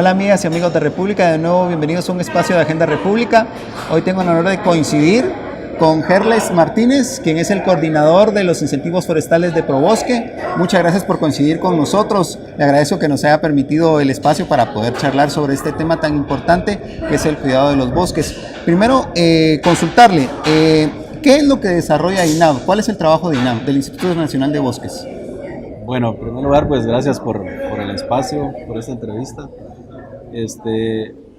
Hola amigas y amigos de República, de nuevo bienvenidos a un espacio de Agenda República. Hoy tengo el honor de coincidir con Gerles Martínez, quien es el coordinador de los incentivos forestales de Probosque. Muchas gracias por coincidir con nosotros. Le agradezco que nos haya permitido el espacio para poder charlar sobre este tema tan importante que es el cuidado de los bosques. Primero, consultarle, ¿qué es lo que desarrolla INAV? ¿Cuál es el trabajo de INAV, del Instituto Nacional de Bosques? Bueno, en primer lugar, pues gracias por el espacio, por esta entrevista.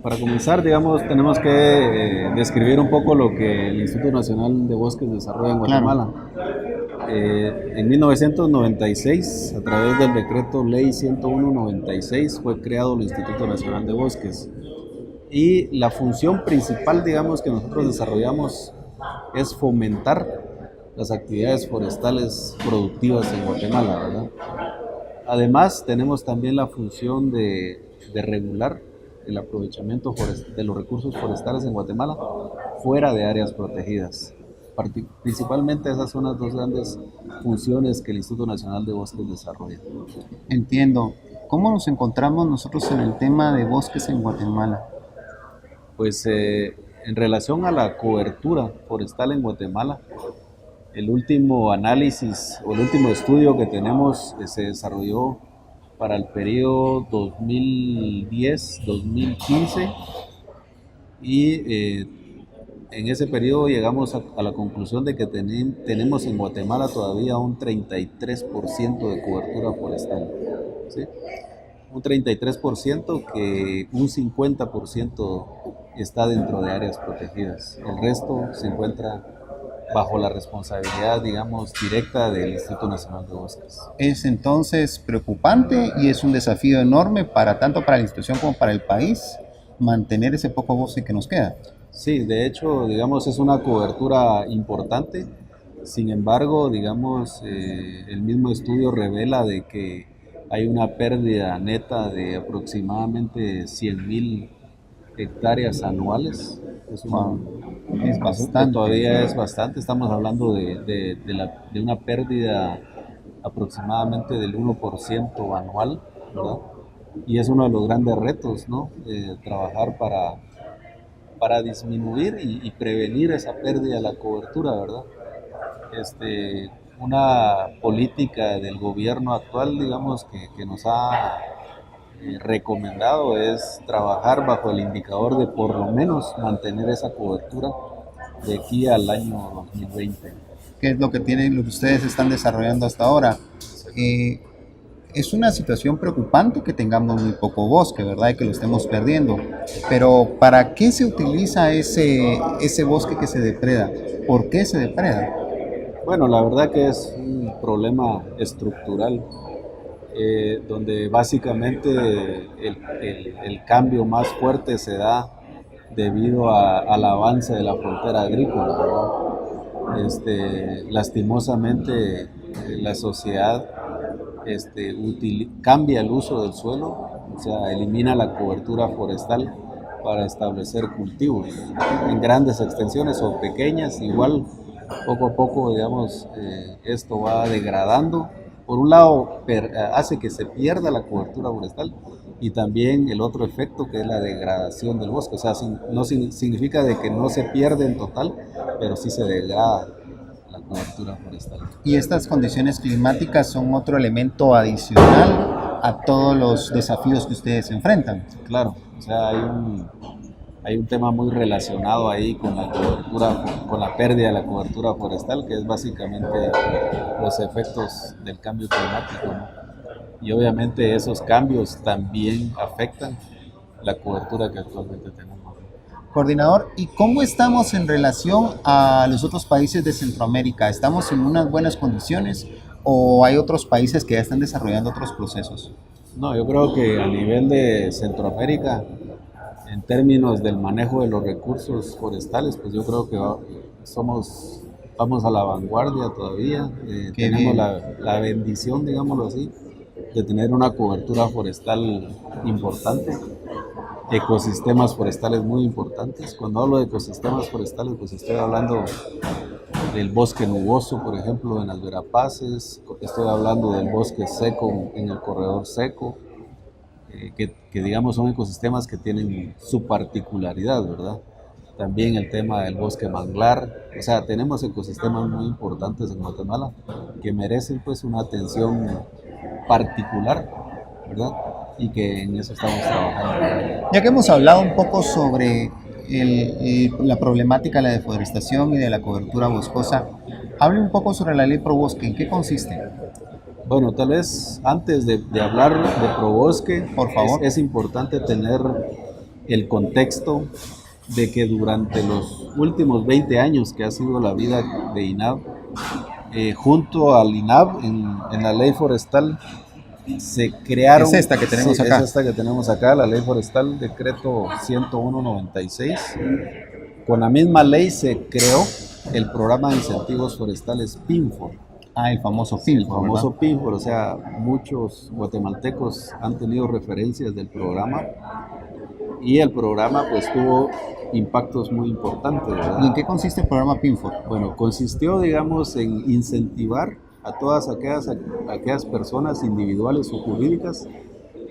Para comenzar, digamos, tenemos que describir un poco lo que el Instituto Nacional de Bosques desarrolla en Guatemala. Claro. En 1996, a través del decreto Ley 101/96, fue creado el Instituto Nacional de Bosques. Y la función principal, digamos, que nosotros desarrollamos es fomentar las actividades forestales productivas en Guatemala, ¿verdad? Además, tenemos también la función de regular el aprovechamiento de los recursos forestales en Guatemala fuera de áreas protegidas. Principalmente esas son las dos grandes funciones que el Instituto Nacional de Bosques desarrolla. Entiendo. ¿Cómo nos encontramos nosotros en el tema de bosques en Guatemala? Pues en relación a la cobertura forestal en Guatemala, el último análisis o el último estudio que tenemos se desarrolló para el periodo 2010-2015 y en ese periodo llegamos a la conclusión de que tenemos en Guatemala todavía un 33% de cobertura forestal, ¿sí? Un 33% que un 50% está dentro de áreas protegidas. El resto se encuentra bajo la responsabilidad, digamos, directa del Instituto Nacional de Bosques. Es entonces preocupante y es un desafío enorme tanto para la institución como para el país mantener ese poco bosque que nos queda. Sí, de hecho, digamos, es una cobertura importante. Sin embargo, digamos, el mismo estudio revela de que hay una pérdida neta de aproximadamente 100,000 hectáreas anuales. Es bastante. Todavía es bastante, estamos hablando de una pérdida aproximadamente del 1% anual, ¿verdad? Y es uno de los grandes retos, ¿no? Trabajar para disminuir y prevenir esa pérdida de la cobertura, ¿verdad? Una política del gobierno actual, digamos, que nos ha recomendado es trabajar bajo el indicador de por lo menos mantener esa cobertura de aquí al año 2020. ¿Qué es lo que lo que ustedes están desarrollando hasta ahora? Es una situación preocupante que tengamos muy poco bosque, ¿verdad? Y que lo estemos perdiendo. Pero ¿para qué se utiliza ese bosque que se depreda? ¿Por qué se depreda? Bueno, la verdad que es un problema estructural, donde básicamente el cambio más fuerte se da debido al avance de la frontera agrícola, ¿verdad? Lastimosamente la sociedad cambia el uso del suelo, o sea, elimina la cobertura forestal para establecer cultivos en grandes extensiones o pequeñas. Igual poco a poco, digamos, esto va degradando. Por un lado, hace que se pierda la cobertura forestal y también el otro efecto que es la degradación del bosque. O sea, no significa de que no se pierde en total, pero sí se degrada la cobertura forestal. Y estas condiciones climáticas son otro elemento adicional a todos los desafíos que ustedes enfrentan. Claro, o sea, hay un tema muy relacionado ahí con la cobertura, con la pérdida de la cobertura forestal, que es básicamente los efectos del cambio climático, ¿no? Y obviamente esos cambios también afectan la cobertura que actualmente tenemos. Coordinador, ¿y cómo estamos en relación a los otros países de Centroamérica? ¿Estamos en unas buenas condiciones o hay otros países que ya están desarrollando otros procesos? No, yo creo que a nivel de Centroamérica, en términos del manejo de los recursos forestales, pues yo creo que vamos a la vanguardia todavía. Tenemos la bendición, digámoslo así, de tener una cobertura forestal importante, ecosistemas forestales muy importantes. Cuando hablo de ecosistemas forestales, pues estoy hablando del bosque nuboso, por ejemplo, en las Verapaces, estoy hablando del bosque seco en el corredor seco, que digamos son ecosistemas que tienen su particularidad, ¿verdad? También el tema del bosque manglar, o sea, tenemos ecosistemas muy importantes en Guatemala que merecen pues una atención particular, ¿verdad? Y que en eso estamos trabajando. Ya que hemos hablado un poco sobre la problemática de la deforestación y de la cobertura boscosa, hable un poco sobre la ley ProBosque. ¿En qué consiste? Bueno, tal vez antes de hablar de ProBosque, Por favor. es importante tener el contexto de que durante los últimos 20 años que ha sido la vida de INAV, junto al INAV en la ley forestal se crearon... Es esta que tenemos acá. Es esta que tenemos acá, la ley forestal, decreto 101/96. Con la misma ley se creó el programa de incentivos forestales PINFOR. Ah, el famoso PINFOR. El famoso PINFOR, o sea, muchos guatemaltecos han tenido referencias del programa y el programa pues tuvo impactos muy importantes, ¿verdad? ¿Y en qué consiste el programa PINFOR? Bueno, consistió, digamos, en incentivar a todas aquellas personas individuales o jurídicas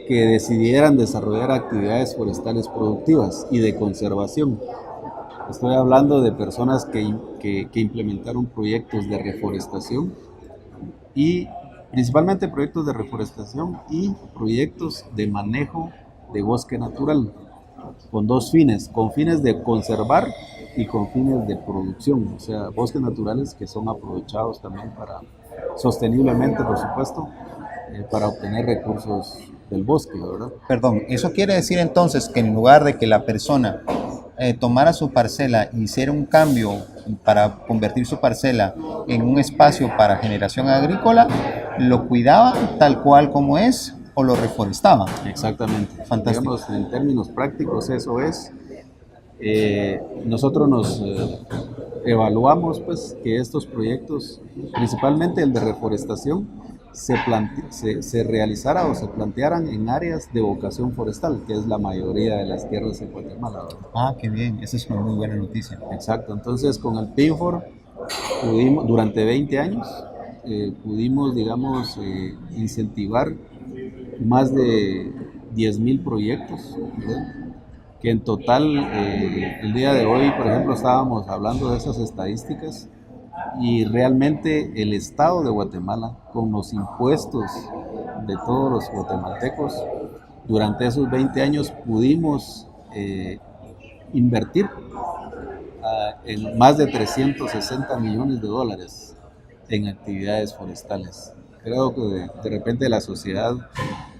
que decidieran desarrollar actividades forestales productivas y de conservación. Estoy hablando de personas que implementaron proyectos de reforestación y principalmente proyectos de reforestación y proyectos de manejo de bosque natural con dos fines, con fines de conservar y con fines de producción, o sea, bosques naturales que son aprovechados también para sosteniblemente, por supuesto, para obtener recursos del bosque, ¿verdad? Perdón, ¿eso quiere decir entonces que en lugar de que la persona tomara su parcela y hiciera un cambio para convertir su parcela en un espacio para generación agrícola, lo cuidaba tal cual como es o lo reforestaba? Exactamente. Fantástico. Digamos, en términos prácticos eso es. Nosotros nos evaluamos pues que estos proyectos, principalmente el de reforestación, se realizara o se plantearan en áreas de vocación forestal, que es la mayoría de las tierras en Guatemala, ¿verdad? Ah, qué bien, esa es una muy buena noticia. Exacto, entonces con el PINFOR pudimos, durante 20 años, pudimos, digamos, incentivar más de 10,000 proyectos, ¿verdad? Que en total, el día de hoy, por ejemplo, estábamos hablando de esas estadísticas y realmente el Estado de Guatemala, con los impuestos de todos los guatemaltecos, durante esos 20 años pudimos invertir en más de 360 millones de dólares en actividades forestales. Creo que de repente la sociedad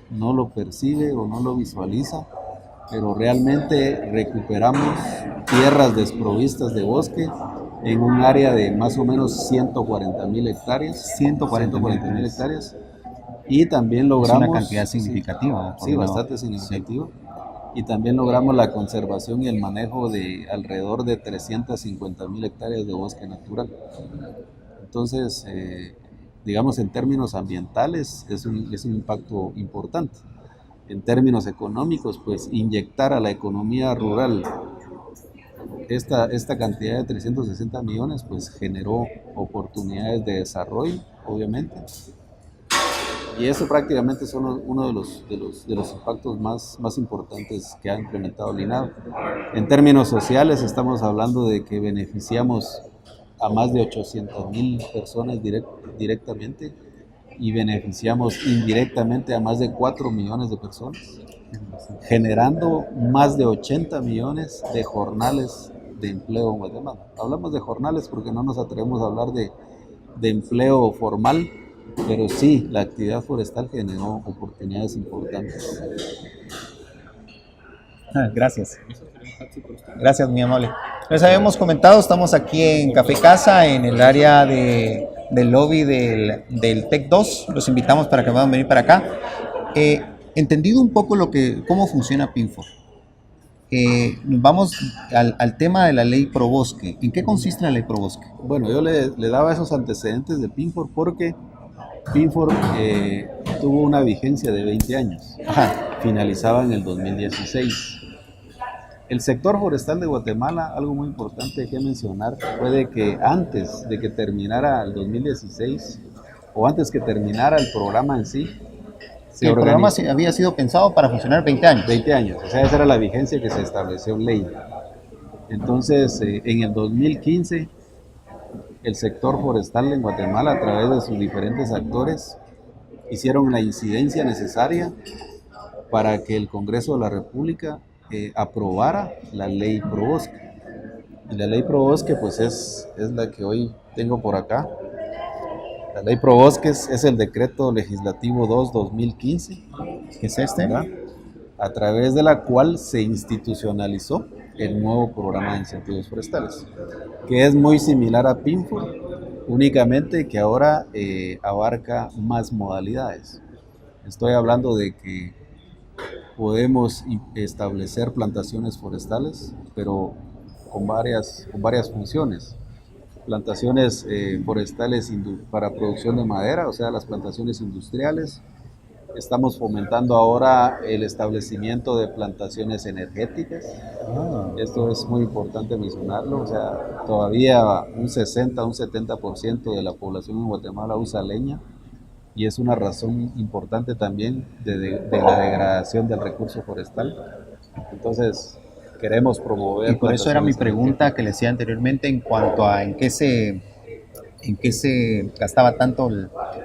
no lo percibe o no lo visualiza, pero realmente recuperamos tierras desprovistas de bosque en un área de más o menos 140,000 hectáreas. 140,000 hectáreas. Y también logramos... Es una cantidad significativa. Sí, bastante significativa. Sí. Y también logramos la conservación y el manejo de alrededor de 350,000 hectáreas de bosque natural. Entonces, digamos, en términos ambientales es un impacto importante. En términos económicos, pues inyectar a la economía rural esta cantidad de 360 millones, pues generó oportunidades de desarrollo, obviamente. Y eso prácticamente son uno de los impactos más importantes que ha implementado el INAV. En términos sociales, estamos hablando de que beneficiamos a más de 800,000 personas directamente y beneficiamos indirectamente a más de 4 millones de personas, generando más de 80 millones de jornales de empleo en Guatemala. Hablamos de jornales porque no nos atrevemos a hablar de empleo formal, pero sí, la actividad forestal generó oportunidades importantes. Gracias. Gracias, muy amable. Les habíamos comentado, estamos aquí en Café Casa, en el área del lobby del TEC 2. Los invitamos para que puedan venir para acá. Entendido un poco cómo funciona PINFOR, vamos al tema de la ley ProBosque. ¿En qué consiste la ley ProBosque? Bueno, yo le daba esos antecedentes de PINFOR porque PINFOR tuvo una vigencia de 20 años. Ajá. Finalizaba en el 2016. El sector forestal de Guatemala, algo muy importante que mencionar, fue de que antes de que terminara el 2016, o antes que terminara el programa en sí, se el programa organiza. había sido pensado para funcionar 20 años. 20 años, o sea, esa era la vigencia que se estableció en ley. Entonces, en el 2015, el sector forestal en Guatemala, a través de sus diferentes actores, hicieron la incidencia necesaria para que el Congreso de la República aprobara la ley Probosque. Y la ley Probosque, pues es la que hoy tengo por acá. La ley Probosque es el decreto legislativo 2-2015, ¿Qué es este? ¿verdad? A través de la cual se institucionalizó el nuevo programa de incentivos forestales, que es muy similar a PINFOR, únicamente que ahora abarca más modalidades. Estoy hablando de que podemos establecer plantaciones forestales, pero con varias funciones. Plantaciones forestales para producción de madera, o sea, las plantaciones industriales. Estamos fomentando ahora el establecimiento de plantaciones energéticas. Esto es muy importante mencionarlo, o sea, todavía un 60, un 70% de la población en Guatemala usa leña, y es una razón importante también de la degradación del recurso forestal. Entonces, queremos promover. Y por eso era mi plantaciones pregunta que le hacía anteriormente en cuanto a en qué se gastaba tanto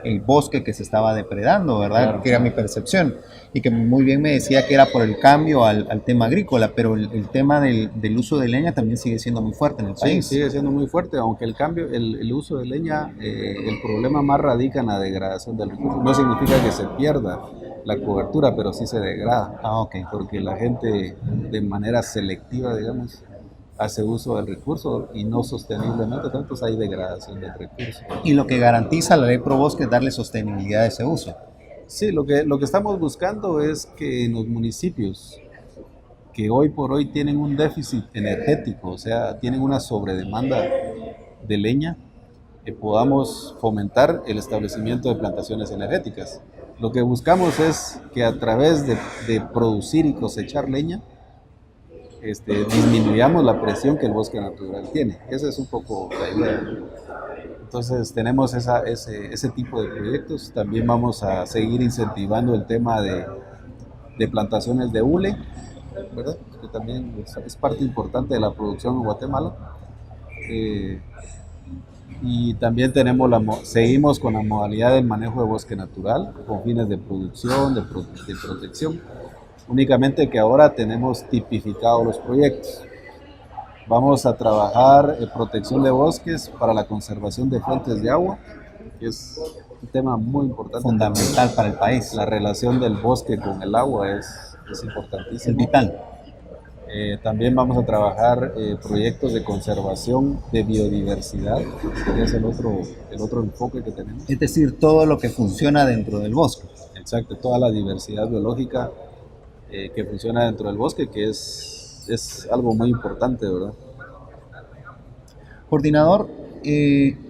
el bosque que se estaba depredando, ¿verdad? Claro. Que era mi percepción. Y que muy bien me decía que era por el cambio al tema agrícola, pero el tema del uso de leña también sigue siendo muy fuerte en el Sí, país. sigue siendo muy fuerte, aunque el uso de leña, el problema más radica en la degradación del recurso. No significa que se pierda la cobertura, pero sí se degrada. Ok. Porque la gente de manera selectiva, digamos, hace uso del recurso y no sosteniblemente, entonces hay degradación del recurso. Y lo que garantiza la ley Probosque es darle sostenibilidad a ese uso. Sí, lo que estamos buscando es que en los municipios que hoy por hoy tienen un déficit energético, o sea, tienen una sobredemanda de leña, podamos fomentar el establecimiento de plantaciones energéticas. Lo que buscamos es que a través de producir y cosechar leña, disminuyamos la presión que el bosque natural tiene. Esa es un poco la idea. Entonces tenemos ese tipo de proyectos. También vamos a seguir incentivando el tema de plantaciones de hule, ¿verdad? Que también es parte importante de la producción en Guatemala. Y también seguimos con la modalidad del manejo de bosque natural con fines de producción, de protección. Únicamente que ahora tenemos tipificados los proyectos. Vamos a trabajar protección de bosques para la conservación de fuentes de agua, que es un tema muy importante. Fundamental para el país. La relación del bosque con el agua es importantísima. Es vital. También vamos a trabajar proyectos de conservación de biodiversidad, que es el otro enfoque que tenemos. Es decir, todo lo que funciona dentro del bosque. Exacto, toda la diversidad biológica que funciona dentro del bosque, que es algo muy importante, ¿verdad? Coordinador,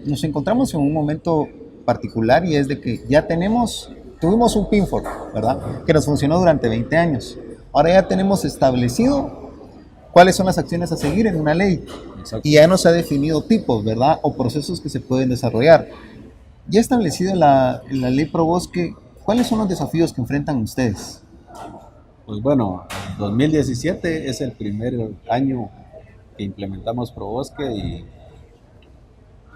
nos encontramos en un momento particular y es de que ya tuvimos un PINFOR, ¿verdad? Que nos funcionó durante 20 años. Ahora ya tenemos establecido cuáles son las acciones a seguir en una ley. Exacto. Y ya nos ha definido tipos, ¿verdad? O procesos que se pueden desarrollar. Ya establecido en la ley Probosque, ¿cuáles son los desafíos que enfrentan ustedes? Pues bueno, 2017 es el primer año que implementamos Probosque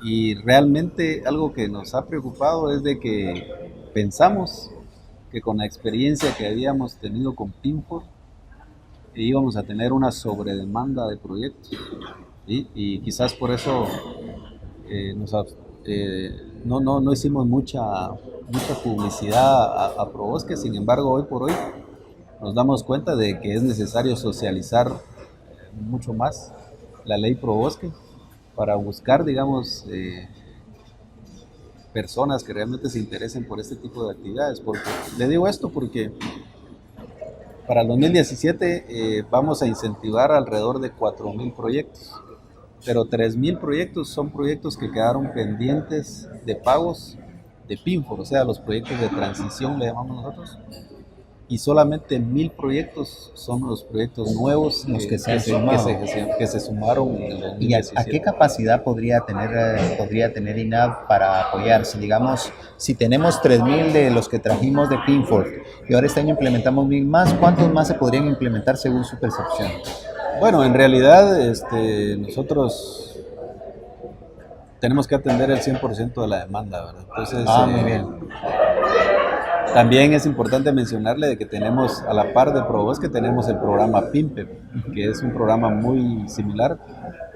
y realmente algo que nos ha preocupado es de que pensamos que con la experiencia que habíamos tenido con PINFOR íbamos a tener una sobredemanda de proyectos, ¿sí? Y quizás por eso no hicimos mucha publicidad a Probosque. Sin embargo, hoy por hoy nos damos cuenta de que es necesario socializar mucho más la ley Probosque para buscar, digamos, personas que realmente se interesen por este tipo de actividades. Le digo esto porque para el 2017 vamos a incentivar alrededor de 4,000 proyectos, pero 3,000 proyectos son proyectos que quedaron pendientes de pagos de PINFOR, o sea, los proyectos de transición le llamamos nosotros, y solamente 1000 proyectos son los proyectos nuevos Los que se han que sumado. Que se sumaron en el ¿Y a 2017. qué capacidad podría tener INAV para apoyarse? Digamos, si tenemos 3.000 de los que trajimos de Pinford y ahora este año implementamos 1.000 más, ¿cuántos más se podrían implementar según su percepción? Bueno, en realidad nosotros tenemos que atender el 100% de la demanda, ¿verdad? Entonces, Muy bien. también es importante mencionarle de que tenemos, a la par de ProBosque, tenemos el programa PIMPE, que es un programa muy similar,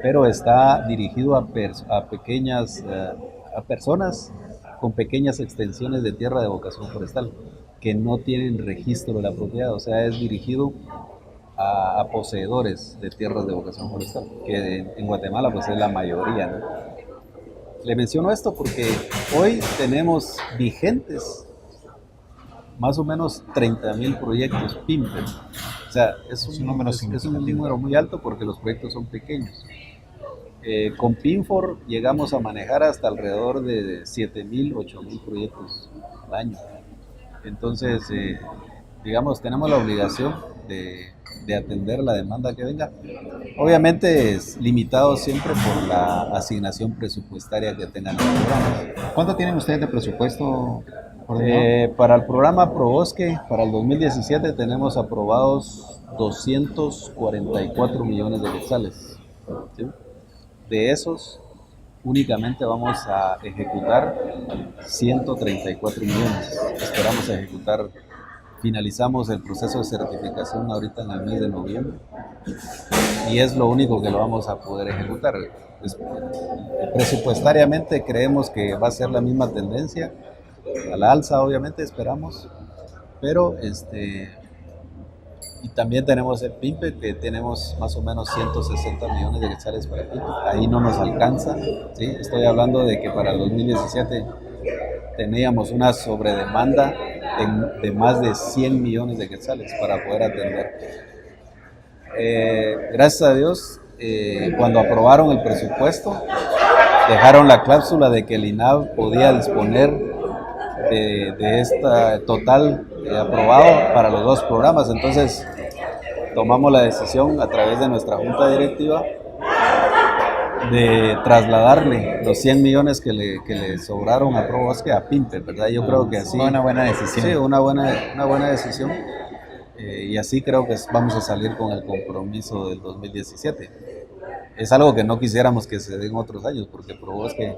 pero está dirigido a pequeñas, a personas con pequeñas extensiones de tierra de vocación forestal, que no tienen registro de la propiedad, o sea, es dirigido a poseedores de tierras de vocación forestal, que en Guatemala pues es la mayoría, ¿no? Le menciono esto porque hoy tenemos vigentes más o menos 30.000 proyectos PIMPE. O sea, es un número muy alto porque los proyectos son pequeños. Con Pinfor llegamos a manejar hasta alrededor de 7.000, 8.000 proyectos al año. Entonces, digamos, tenemos la obligación de atender la demanda que venga. Obviamente es limitado siempre por la asignación presupuestaria que tengan los programas. ¿Cuánto tienen ustedes de presupuesto? Para el programa ProBosque, para el 2017 tenemos aprobados 244 millones de quetzales. ¿Sí? De esos, únicamente vamos a ejecutar 134 millones. Esperamos ejecutar, finalizamos el proceso de certificación ahorita en el mes de noviembre y es lo único que lo vamos a poder ejecutar. Presupuestariamente creemos que va a ser la misma tendencia, a la alza obviamente esperamos, pero y también tenemos el PIMPE, que tenemos más o menos 160 millones de quetzales para el PIMPE. Ahí no nos alcanza, ¿sí? Estoy hablando de que para el 2017 teníamos una sobredemanda de más de 100 millones de quetzales para poder atender. Gracias a Dios, cuando aprobaron el presupuesto, dejaron la cláusula de que el INAV podía disponer de esta total aprobado para los dos programas. Entonces tomamos la decisión a través de nuestra junta directiva de trasladarle los 100 millones que le sobraron a ProBosque a PIMPE, ¿verdad? Yo creo que así... Fue una buena decisión. Sí, una buena decisión. Y así creo que vamos a salir con el compromiso del 2017. Es algo que no quisiéramos que se dé en otros años, porque ProBosque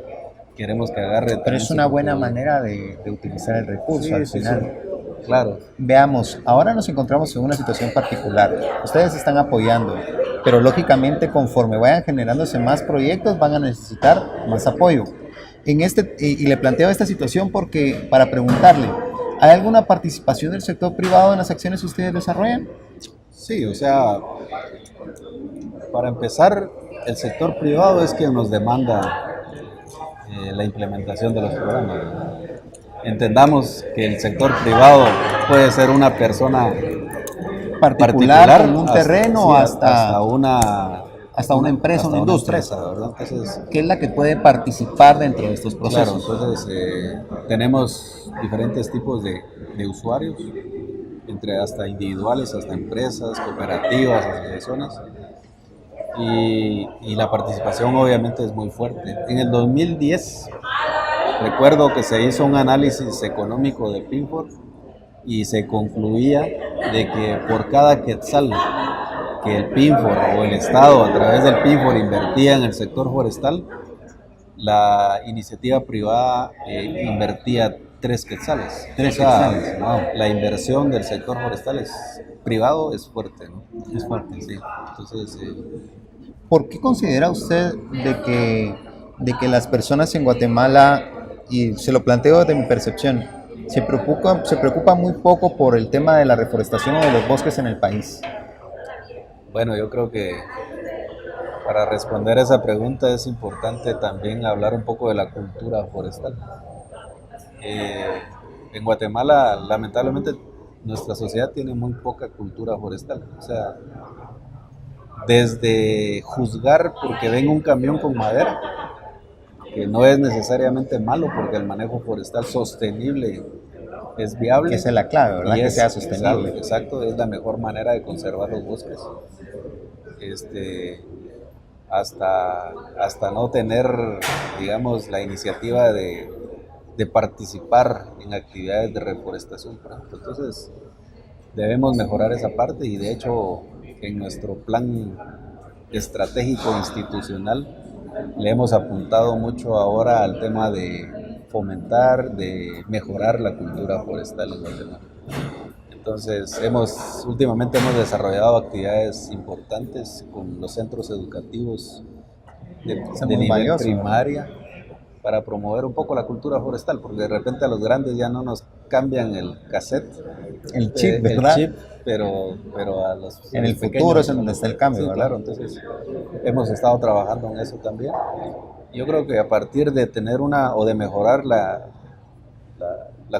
queremos que agarre... Pero es una buena manera de utilizar el recurso al final. Sí, claro. Veamos, ahora nos encontramos en una situación particular. Ustedes están apoyando, pero lógicamente conforme vayan generándose más proyectos van a necesitar más apoyo. Y le planteo esta situación porque para preguntarle, ¿hay alguna participación del sector privado en las acciones que ustedes desarrollan? Sí, o sea, para empezar, el sector privado es quien nos demanda la implementación de los programas. Entendamos que el sector privado puede ser una persona particular con un terreno hasta una empresa, una industria, ¿verdad? Entonces, que es la que puede participar dentro de estos procesos. Claro, entonces tenemos diferentes tipos de usuarios, entre hasta individuales, hasta empresas, cooperativas, asociaciones. Y la participación obviamente es muy fuerte. En el 2010 recuerdo que se hizo un análisis económico de Pinfor y se concluía de que por cada quetzal que el Pinfor o el Estado a través del Pinfor invertía en el sector forestal, la iniciativa privada invertía 3 quetzales. 3 quetzales. Wow. La inversión del sector forestal privado es fuerte, ¿no? Es fuerte. Sí. Entonces, ¿por qué considera usted de que las personas en Guatemala, y se lo planteo desde mi percepción, se preocupa muy poco por el tema de la reforestación o de los bosques en el país? Bueno, yo creo que para responder a esa pregunta es importante también hablar un poco de la cultura forestal. En Guatemala, lamentablemente, nuestra sociedad tiene muy poca cultura forestal. O sea, desde juzgar porque venga un camión con madera, que no es necesariamente malo porque el manejo forestal sostenible es viable. Que esa es la clave, ¿verdad? Y que es, sea sostenible. exacto, es la mejor manera de conservar los bosques. Hasta no tener, digamos, la iniciativa de participar en actividades de reforestación, por ejemplo. Entonces, debemos mejorar esa parte y de hecho en nuestro plan estratégico institucional le hemos apuntado mucho ahora al tema de fomentar, de mejorar la cultura forestal en Guatemala. Entonces, últimamente hemos desarrollado actividades importantes con los centros educativos de nivel valioso, primaria para promover un poco la cultura forestal, porque de repente a los grandes ya no nos cambian el cassette, el chip, ¿verdad? El chip, pero a los en el pequeños, futuro es en donde está el cambio, sí, ¿verdad? claro, entonces hemos estado trabajando en eso también. Yo creo que a partir de tener o de mejorar la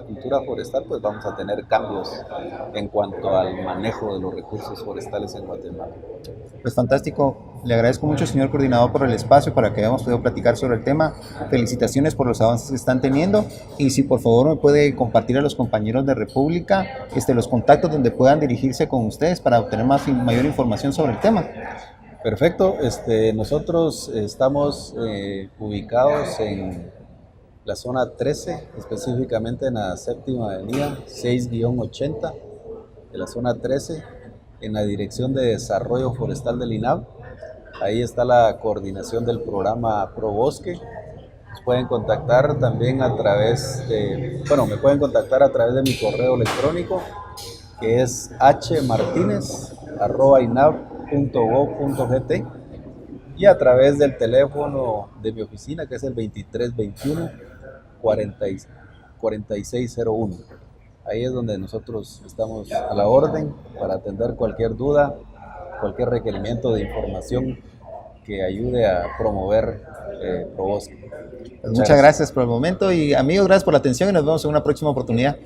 cultura forestal, pues vamos a tener cambios en cuanto al manejo de los recursos forestales en Guatemala. Pues fantástico, le agradezco mucho, señor coordinador, por el espacio para que hayamos podido platicar sobre el tema. Felicitaciones por los avances que están teniendo y si por favor me puede compartir a los compañeros de República los contactos donde puedan dirigirse con ustedes para obtener mayor información sobre el tema. Perfecto, nosotros estamos ubicados en la zona 13, específicamente en la séptima avenida, 6-80 de la zona 13, en la Dirección de Desarrollo Forestal del INAV. Ahí está la coordinación del programa ProBosque. Nos pueden contactar también me pueden contactar a través de mi correo electrónico, que es hmartinez@inav.gov.gt, y a través del teléfono de mi oficina, que es el 2321-4601. Ahí es donde nosotros estamos a la orden para atender cualquier duda, cualquier requerimiento de información que ayude a promover ProBosque. Muchas gracias por el momento y amigos, gracias por la atención y nos vemos en una próxima oportunidad.